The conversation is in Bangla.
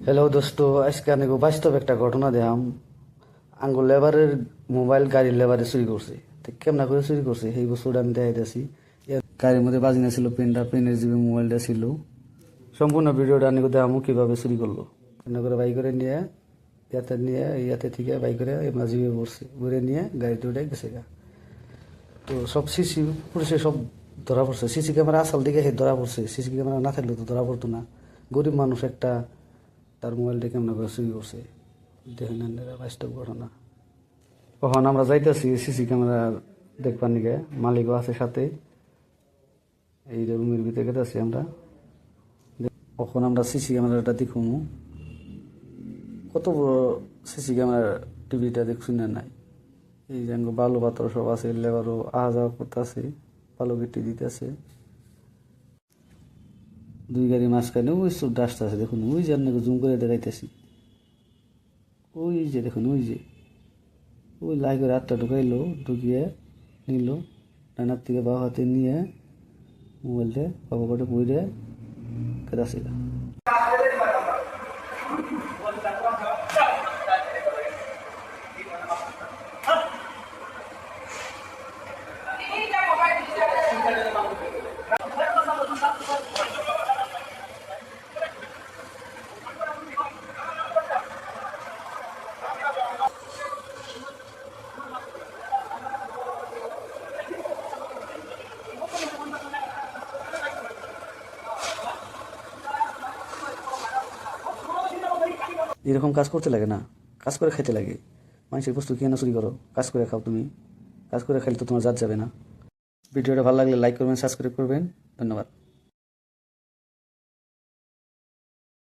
হ্যালো দোস্ত, আজকে আনেগো বাস্তব একটা ঘটনা দেখাম। আঙ্গুল লেবারের মোবাইল গাড়ির লেবারে চুরি করছে। কেমনা করে চুরি করছে সেই বস্তুটা আমি দেখাইতেছি। গাড়ির মধ্যে বাজিনা ছিল, পেনের জিবি মোবাইলটা ছিল। সম্পূর্ণ ভিডিওটা আনেগো দেখামো কিভাবে চুরি করলো। কেমনা করে বাই করে নিয়ে ইয়াতে থেকে বাই করে এমনা জিবি পড়ছে, ঘুরে নিয়ে গাড়িতে উঠে গেছে গা। তো সব সিসি পুলিশে সব ধরা পড়ছে। সিসি ক্যামেরা আসল দিকে ধরা পড়ছে। সিসি ক্যামেরা না থাকলে তো ধরা পড়তো না। গরিব মানুষ একটা তার মোবাইলটা কেমন করে চুরি করছে দেখেন, বাস্তব ঘটনা। কখন আমরা যাইতেছি সিসি ক্যামেরা দেখবার নিকে, মালিকও আছে সাথে। এই রুমের ভিতরে গেতেছি আমরা। কখন আমরা সিসি ক্যামেরাটা দেখুন, কত বড় সিসি ক্যামেরা টিভিটা দেখছি না নাই। এই যে বালু পাথর সব আছে, লেবারও আহা যাওয়া করতেছে, বালু গেটি দিতেছে। দুই গাড়ি মাঝখানে ওই সব ডাস্ট আছে দেখুন, ওই যে আপনাকে জুম করে দেখাইতেছি। ওই যে দেখুন, ওই লাই করে হাতটা ঢুকাইলো, ঢুকিয়ে নিল ডানার থেকে বাবা হাতে নিয়ে মোবাইলটা বাবা করে বইরে কেদাছিল। এরকম কাজ করতে লাগে না, কাজ করে খাইতে লাগে। মানুষের বস্তু কেন চুরি করো? কাজ করে খাও তুমি। কাজ করে খাইলে তো তোমার জাত যাবে না। ভিডিওটা ভালো লাগলে লাইক করবেন, সাবস্ক্রাইব করবেন। ধন্যবাদ।